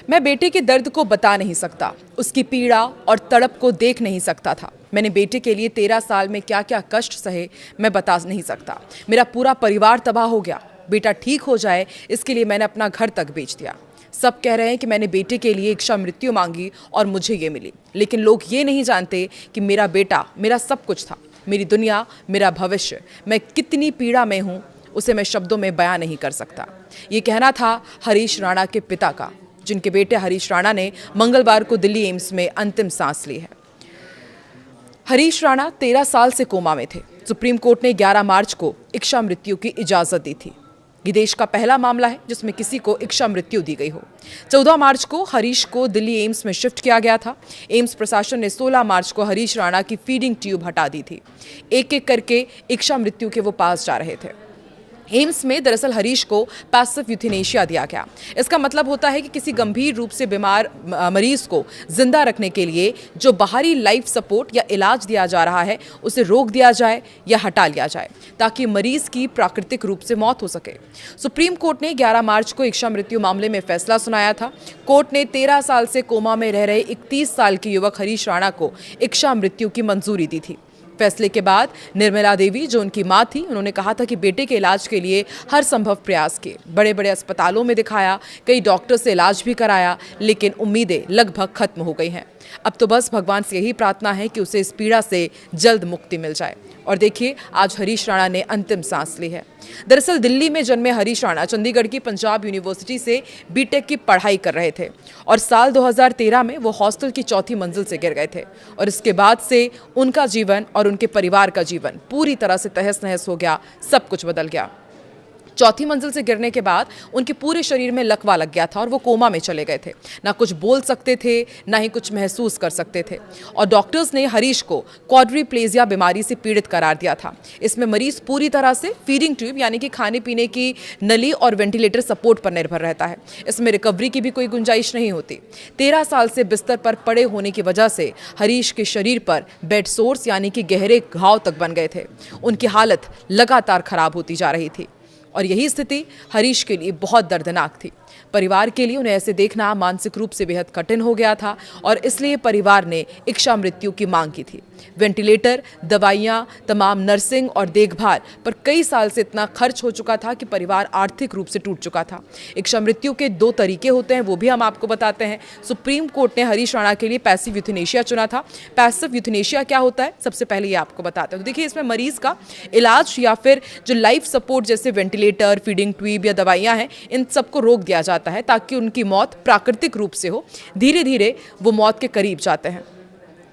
मैं बेटे के दर्द को बता नहीं सकता, उसकी पीड़ा और तड़प को देख नहीं सकता था। मैंने बेटे के लिए 13 साल में क्या क्या कष्ट सहे मैं बता नहीं सकता। मेरा पूरा परिवार तबाह हो गया। बेटा ठीक हो जाए इसके लिए मैंने अपना घर तक बेच दिया। सब कह रहे हैं कि मैंने बेटे के लिए इच्छा मृत्यु मांगी और मुझे ये मिली, लेकिन लोग ये नहीं जानते कि मेरा बेटा मेरा सब कुछ था, मेरी दुनिया, मेरा भविष्य। मैं कितनी पीड़ा में हूँ उसे मैं शब्दों में बयां नहीं कर सकता। ये कहना था हरीश राणा के पिता का, जिनके बेटे हरीश राणा ने मंगलवार को दिल्ली एम्स में अंतिम सांस ली है। हरीश राणा 13 साल से कोमा में थे। सुप्रीम कोर्ट ने 11 मार्च को इच्छा मृत्यु की इजाजत दी थी। ये देश का पहला मामला है जिसमें किसी को इच्छा मृत्यु दी गई हो। 14 मार्च को हरीश को दिल्ली एम्स में शिफ्ट किया गया था। एम्स प्रशासन ने 16 मार्च को हरीश राणा की फीडिंग ट्यूब हटा दी थी। एक एक करके इच्छा मृत्यु के वो पास जा रहे थे। एम्स में दरअसल हरीश को पैसिव यूथेनेशिया दिया गया। इसका मतलब होता है कि किसी गंभीर रूप से बीमार मरीज को जिंदा रखने के लिए जो बाहरी लाइफ सपोर्ट या इलाज दिया जा रहा है उसे रोक दिया जाए या हटा लिया जाए, ताकि मरीज की प्राकृतिक रूप से मौत हो सके। सुप्रीम कोर्ट ने 11 मार्च को इच्छा मृत्यु मामले में फैसला सुनाया था। कोर्ट ने 13 साल से कोमा में रह रहे 31 साल के युवक हरीश राणा को इच्छा मृत्यु की मंजूरी दी थी। फैसले के बाद निर्मला देवी, जो उनकी मां थी, उन्होंने कहा था कि बेटे के इलाज के लिए हर संभव प्रयास किए, बड़े बड़े अस्पतालों में दिखाया, कई डॉक्टर से इलाज भी कराया, लेकिन उम्मीदें लगभग खत्म हो गई हैं। अब तो बस भगवान से यही प्रार्थना है कि उसे इस पीड़ा से जल्द मुक्ति मिल जाए। और देखिए, आज हरीश राणा ने अंतिम सांस ली है। दरअसल दिल्ली में जन्मे हरीश राणा चंडीगढ़ की पंजाब यूनिवर्सिटी से बीटेक की पढ़ाई कर रहे थे और साल 2013 में वो हॉस्टल की 4थी मंजिल से गिर गए थे और इसके बाद से उनका जीवन और उनके परिवार का जीवन पूरी तरह से तहस नहस हो गया। सब कुछ बदल गया। 4थी मंजिल से गिरने के बाद उनके पूरे शरीर में लकवा लग गया था और वो कोमा में चले गए थे। ना कुछ बोल सकते थे, ना ही कुछ महसूस कर सकते थे। और डॉक्टर्स ने हरीश को क्वाड्रिप्लेजिया बीमारी से पीड़ित करार दिया था। इसमें मरीज पूरी तरह से फीडिंग ट्यूब यानी कि खाने पीने की नली और वेंटिलेटर सपोर्ट पर निर्भर रहता है। इसमें रिकवरी की भी कोई गुंजाइश नहीं होती। 13 साल से बिस्तर पर पड़े होने की वजह से हरीश के शरीर पर बेड सोर्स यानी कि गहरे घाव तक बन गए थे। उनकी हालत लगातार खराब होती जा रही थी और यही स्थिति हरीश के लिए बहुत दर्दनाक थी। परिवार के लिए उन्हें ऐसे देखना मानसिक रूप से बेहद कठिन हो गया था और इसलिए परिवार ने इच्छा मृत्यु की मांग की थी। वेंटिलेटर, दवाइयां, तमाम नर्सिंग और देखभाल पर कई साल से इतना खर्च हो चुका था कि परिवार आर्थिक रूप से टूट चुका था। इच्छा मृत्यु के 2 तरीके होते हैं, वो भी हम आपको बताते हैं। सुप्रीम कोर्ट ने हरीश राणा के लिए पैसिव यूथेनेशिया चुना था। पैसिव यूथेनेशिया क्या होता है, सबसे पहले ये आपको बताते हैं। तो देखिए, इसमें मरीज का इलाज या फिर जो लाइफ सपोर्ट जैसे वेंटिलेटर, फीडिंग ट्यूब या दवाइयां हैं, इन सबको रोक दिया जाता है ताकि उनकी मौत प्राकृतिक रूप से हो। धीरे धीरे वो मौत के करीब जाते हैं।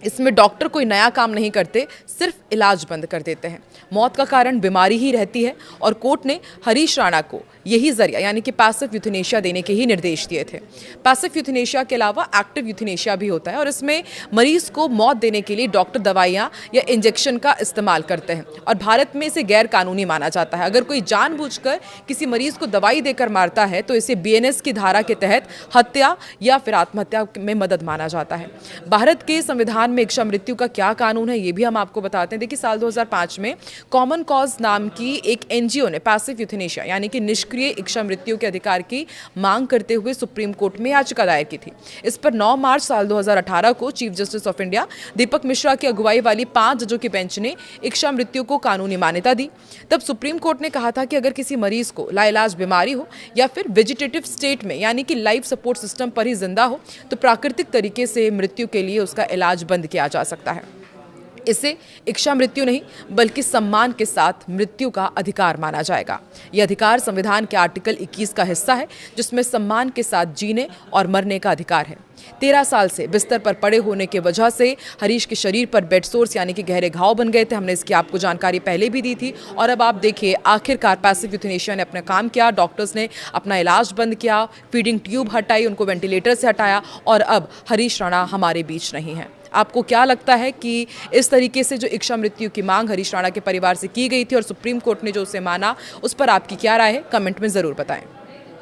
इसमें डॉक्टर कोई नया काम नहीं करते, सिर्फ इलाज बंद कर देते हैं। मौत का कारण बीमारी ही रहती है और कोर्ट ने हरीश राणा को यही जरिया यानी कि पैसिव यूथेनेशिया देने के ही निर्देश दिए थे। पैसिव यूथेनेशिया के अलावा एक्टिव यूथेनेशिया भी होता है और इसमें मरीज को मौत देने के लिए डॉक्टर दवाइयां या इंजेक्शन का इस्तेमाल करते हैं और भारत में इसे गैर कानूनी माना जाता है। अगर कोई जानबूझकर किसी मरीज को दवाई देकर मारता है तो इसे BNS की धारा के तहत हत्या या फिर आत्महत्या में मदद माना जाता है। भारत के संविधान में इच्छा मृत्यु का क्या कानून है, ये भी हम आपको बताते हैं। देखिए, साल 2005 में कॉमन कॉज नाम की एक NGO ने पैसिव यूथेनेशिया यानी कि निष्क्रिय इच्छा मृत्यु के अधिकार की मांग करते हुए सुप्रीम कोर्ट में याचिका दायर की थी। इस पर 9 मार्च साल 2018 को चीफ जस्टिस ऑफ इंडिया दीपक मिश्रा की अगुवाई वाली 5 जजों की बेंच ने इच्छा मृत्यु को कानूनी मान्यता दी। तब सुप्रीम कोर्ट ने कहा था कि अगर किसी मरीज को लाइलाज बीमारी हो या फिर वेजिटेटिव स्टेट में यानी कि लाइफ सपोर्ट सिस्टम पर ही जिंदा हो तो प्राकृतिक तरीके से मृत्यु के लिए उसका इलाज बंद किया जा सकता है। इसे इच्छा मृत्यु नहीं बल्कि सम्मान के साथ मृत्यु का अधिकार माना जाएगा। यह अधिकार संविधान के आर्टिकल 21 का हिस्सा है, जिसमें सम्मान के साथ जीने और मरने का अधिकार है। 13 साल से बिस्तर पर पड़े होने की वजह से हरीश के शरीर पर बेड सोर्स यानी कि गहरे घाव बन गए थे। हमने इसकी आपको जानकारी पहले भी दी थी और अब आप देखिए, आखिरकार पैसिव यूथेनेशिया ने अपना काम किया। डॉक्टर्स ने अपना इलाज बंद किया, फीडिंग ट्यूब हटाई, उनको वेंटिलेटर से हटाया और अब हरीश राणा हमारे बीच नहीं है। आपको क्या लगता है कि इस तरीके से जो इच्छा मृत्यु की मांग हरीश राणा के परिवार से की गई थी और सुप्रीम कोर्ट ने जो उसे माना, उस पर आपकी क्या राय है? कमेंट में ज़रूर बताएं।